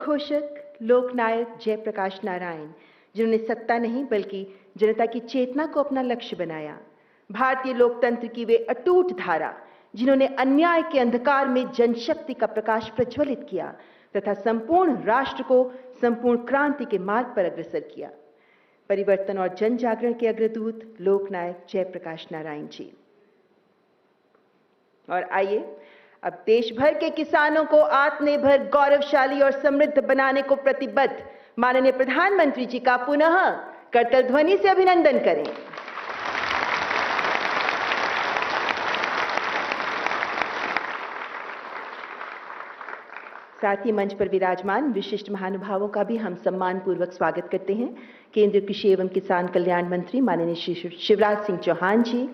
घोषक लोकनायक जयप्रकाश नारायण, जिन्होंने सत्ता नहीं बल्कि जनता की चेतना को अपना लक्ष्य बनाया। भारतीय लोकतंत्र की वे अटूट धारा, जिन्होंने अन्याय के अंधकार में जनशक्ति का प्रकाश प्रज्वलित किया तथा संपूर्ण राष्ट्र को संपूर्ण क्रांति के मार्ग पर अग्रसर किया। परिवर्तन और जन जागरण के अग्रदूत लोकनायक जयप्रकाश नारायण जी। और आइए अब देश भर के किसानों को आत्मनिर्भर, गौरवशाली और समृद्ध बनाने को प्रतिबद्ध माननीय प्रधानमंत्री जी का पुनः करतल ध्वनि से अभिनंदन करें। साथ ही मंच पर विराजमान विशिष्ट महानुभावों का भी हम सम्मानपूर्वक स्वागत करते हैं। केंद्रीय कृषि एवं किसान कल्याण मंत्री माननीय श्री शिवराज सिंह चौहान जी,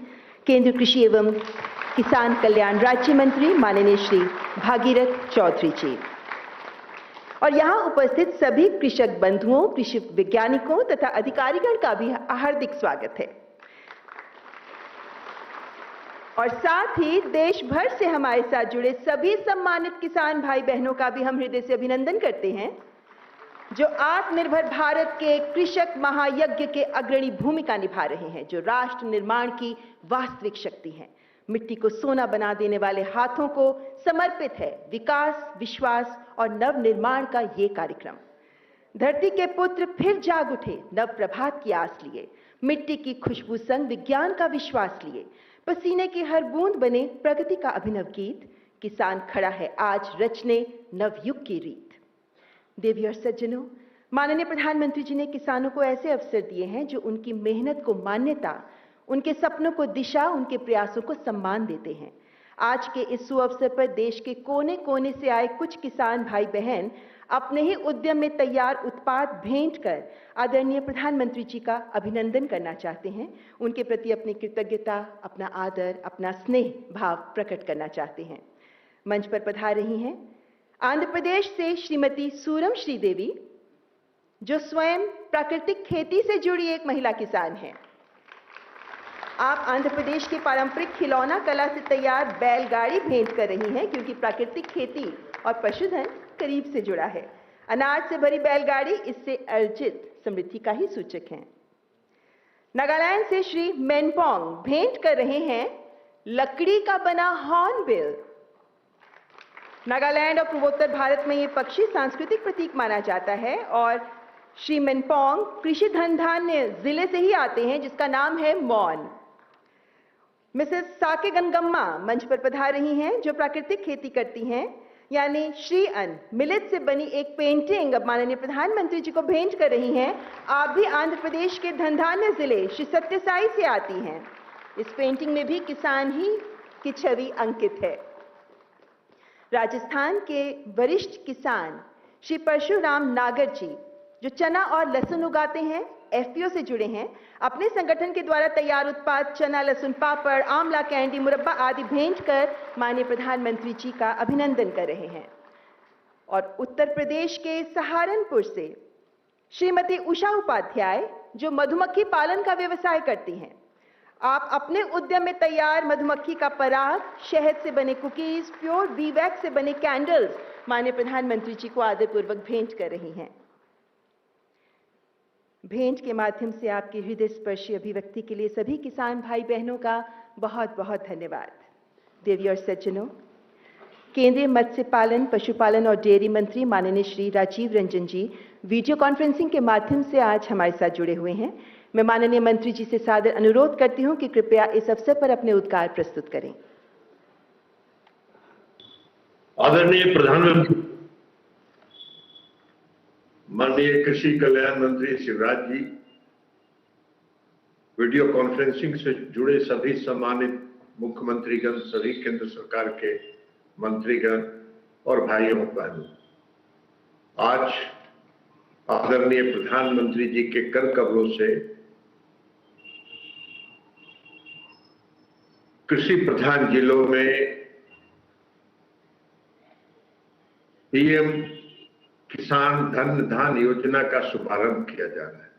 केंद्रीय कृषि एवं किसान कल्याण राज्य मंत्री माननीय श्री भागीरथ चौधरी जी, और यहां उपस्थित सभी कृषक बंधुओं, कृषि वैज्ञानिकों तथा अधिकारीगण का भी हार्दिक स्वागत है। और साथ ही देश भर से हमारे साथ जुड़े सभी सम्मानित किसान भाई बहनों का भी हम हृदय से अभिनंदन करते हैं, जो आत्मनिर्भर भारत के कृषक महायज्ञ के अग्रणी भूमिका निभा रहे हैं, जो राष्ट्र निर्माण की वास्तविक शक्ति हैं। मिट्टी को सोना बना देने वाले हाथों को समर्पित है विकास, विश्वास और नव निर्माण का ये कार्यक्रम। धरती के पुत्र फिर जाग उठे, नव प्रभात की आस लिए, मिट्टी की खुशबू संग विज्ञान का विश्वास लिए, पसीने की हर बूंद बने प्रगति का अभिनव गीत। किसान खड़ा है आज रचने नवयुग की रीत। देवी और सज्जनों, माननीय प्रधानमंत्री जी ने किसानों को ऐसे अवसर दिए हैं जो उनकी मेहनत को मान्यता, उनके सपनों को दिशा, उनके प्रयासों को सम्मान देते हैं। आज के इस सुअवसर पर देश के कोने कोने से आए कुछ किसान भाई बहन अपने ही उद्यम में तैयार उत्पाद भेंट कर आदरणीय प्रधानमंत्री जी का अभिनंदन करना चाहते हैं। उनके प्रति अपनी कृतज्ञता, अपना आदर, अपना स्नेह भाव प्रकट करना चाहते हैं। मंच पर पधार रही हैं आंध्र प्रदेश से श्रीमती सूरम श्रीदेवी, जो स्वयं प्राकृतिक खेती से जुड़ी एक महिला किसान हैं। आप आंध्र प्रदेश की पारंपरिक खिलौना कला से तैयार बैलगाड़ी भेंट कर रही हैं, क्योंकि प्राकृतिक खेती और पशुधन करीब से जुड़ा है। अनाज से भरी बैलगाड़ी इससे अर्जित समृद्धि का ही सूचक है। नागालैंड से श्री मेनपोंग भेंट कर रहे हैं लकड़ी का बना हॉर्नबिल। नागालैंड और पूर्वोत्तर भारत में ये पक्षी सांस्कृतिक प्रतीक माना जाता है और श्री मेनपोंग कृषि धनधान्य जिले से ही आते हैं, जिसका नाम है मॉन। मिसेस साके गंगम्मा मंच पर पधार रही हैं, जो प्राकृतिक खेती करती हैं, यानी श्री अन्न मिलेट से बनी एक पेंटिंग अब माननीय प्रधानमंत्री जी को भेंट कर रही हैं। आप भी आंध्र प्रदेश के धनधान्य जिले श्री सत्यसाई से आती हैं। इस पेंटिंग में भी किसान ही की छवि अंकित है। राजस्थान के वरिष्ठ किसान श्री परशुराम नागर जी, जो चना और लहसुन उगाते हैं, एफपीओ से जुड़े हैं, अपने संगठन के द्वारा तैयार उत्पाद चना, लहसुन पापड़, आंवला कैंडी, मुरब्बा आदि भेंट कर माननीय प्रधानमंत्री जी का अभिनंदन कर रहे हैं। और उत्तर प्रदेश के सहारनपुर से श्रीमती उषा उपाध्याय, जो मधुमक्खी पालन का व्यवसाय करती हैं, आप अपने उद्यम में तैयार मधुमक्खी का पराग, शहद से बने कुकीज, प्योर बी वैक्स से बने कैंडल्स माननीय प्रधानमंत्री जी को आदरपूर्वक भेंट कर रही हैं। भेंट के माध्यम से आपकी हृदय स्पर्शी अभिव्यक्ति के लिए सभी किसान भाई बहनों का बहुत बहुत धन्यवाद। देवी और सज्जनों, केंद्रीय मत्स्य पालन, पशुपालन और डेयरी मंत्री माननीय श्री राजीव रंजन जी वीडियो कॉन्फ्रेंसिंग के माध्यम से आज हमारे साथ जुड़े हुए हैं। मैं माननीय मंत्री जी से सादर अनुरोध करती हूं कि कृपया इस अवसर पर अपने उद्गार प्रस्तुत करें। आदरणीय प्रधानमंत्री माननीय कृषि कल्याण मंत्री शिवराज जी, वीडियो कॉन्फ्रेंसिंग से जुड़े सभी सम्मानित मुख्यमंत्रीगण, सभी केंद्र सरकार के मंत्रीगण और भाइयों बहनों, आज आदरणीय प्रधानमंत्री जी के कर कमलों से कृषि प्रधान जिलों में पीएम किसान धन धान योजना का शुभारंभ किया जा रहा है।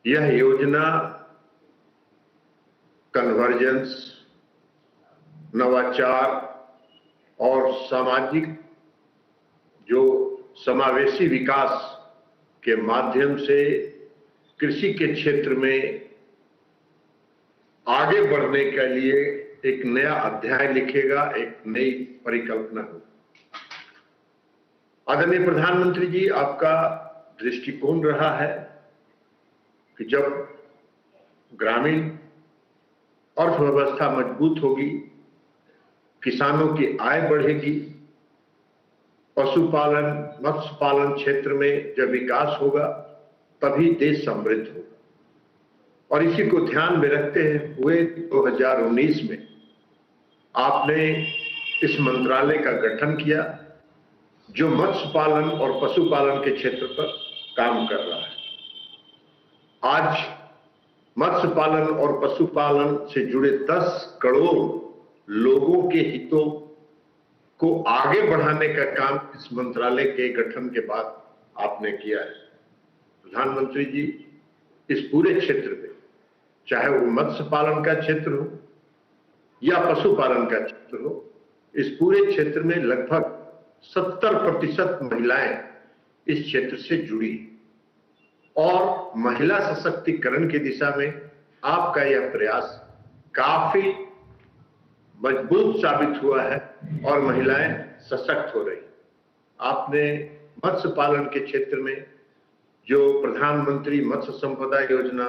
यह योजना कन्वर्जेंस, नवाचार और सामाजिक जो समावेशी विकास के माध्यम से कृषि के क्षेत्र में आगे बढ़ने के लिए एक नया अध्याय लिखेगा, एक नई परिकल्पना होगी। आदरणीय प्रधानमंत्री जी, आपका दृष्टिकोण रहा है कि जब ग्रामीण अर्थव्यवस्था मजबूत होगी, किसानों की आय बढ़ेगी, पशुपालन, मत्स्य पालन क्षेत्र में जब विकास होगा तभी देश समृद्ध होगा। और इसी को ध्यान में रखते हुए 2019 में आपने इस मंत्रालय का गठन किया जो मत्स्य पालन और पशुपालन के क्षेत्र पर काम कर रहा है। आज मत्स्य पालन और पशुपालन से जुड़े 10 करोड़ लोगों के हितों को आगे बढ़ाने का काम इस मंत्रालय के गठन के बाद आपने किया है। प्रधानमंत्री जी, इस पूरे क्षेत्र में, चाहे वो मत्स्य पालन का क्षेत्र हो या पशुपालन का क्षेत्र हो, इस पूरे क्षेत्र में लगभग 70% महिलाएं इस क्षेत्र से जुड़ी और महिला सशक्तिकरण की दिशा में आपका यह प्रयास काफी मजबूत साबित हुआ है और महिलाएं सशक्त हो रही। आपने मत्स्य पालन के क्षेत्र में जो प्रधानमंत्री मत्स्य संपदा योजना,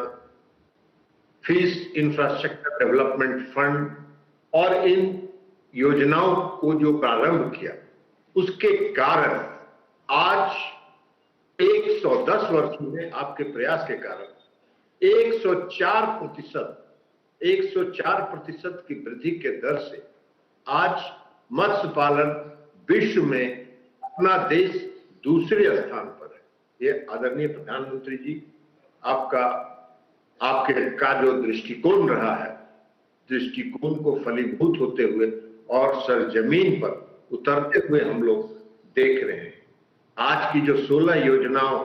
फिश इंफ्रास्ट्रक्चर डेवलपमेंट फंड और इन योजनाओं को जो प्रारंभ किया, उसके कारण आज 110 वर्षों में आपके प्रयास के कारण 104% की वृद्धि के दर से आज मत्स्य पालन विश्व में अपना देश दूसरे स्थान पर है। ये आदरणीय प्रधानमंत्री जी, आपके का जो दृष्टिकोण रहा है, दृष्टिकोण को फलीभूत होते हुए और सरजमीन पर उतरते हुए हम लोग देख रहे हैं। आज की जो 16 योजनाओं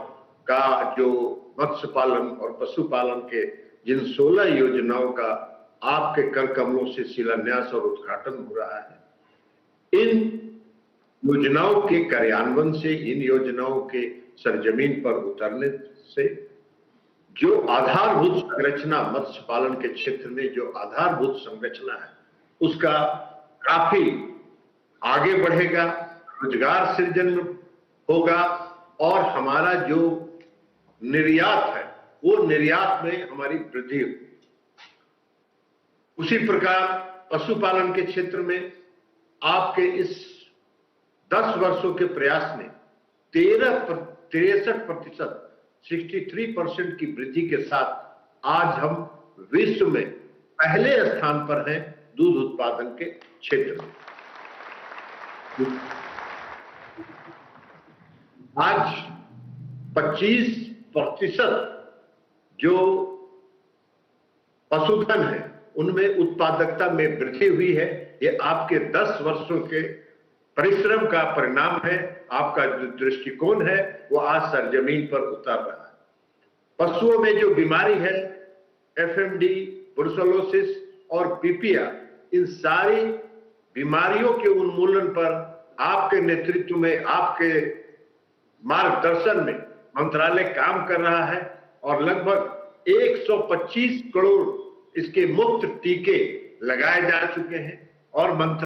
का जो मत्स्य पालन और पशुपालन के जिन 16 योजनाओं का आपके कर कमलों से शिलान्यास और उद्घाटन हो रहा है, इन योजनाओं के कार्यान्वयन से, इन योजनाओं के सरजमीन पर उतरने से जो आधारभूत संरचना मत्स्य पालन के क्षेत्र में जो आधारभूत संरचना है उसका काफी आगे बढ़ेगा, रोजगार सृजन होगा और हमारा जो निर्यात है वो निर्यात में हमारी वृद्धि होगी। उसी प्रकार पशुपालन के क्षेत्र में आपके इस 10 वर्षों के प्रयास ने 63% की वृद्धि के साथ आज हम विश्व में पहले स्थान पर हैं दूध उत्पादन के क्षेत्र में। आज 25% जो पशुधन है उनमें उत्पादकता में वृद्धि हुई है। ये आपके 10 वर्षों के परिश्रम का परिणाम है। आपका जो दृष्टिकोण है वो आज सरजमीन पर उतर रहा है। पशुओं में जो बीमारी है, एफएमडी, ब्रुसेलोसिस और पीपिया, इन सारी बीमारियों के उन्मूलन पर आपके नेतृत्व में, आपके मार्गदर्शन में मंत्रालय काम कर रहा है और लगभग 125 करोड़ इसके मुफ्त टीके लगाए जा चुके हैं और मंत्रालय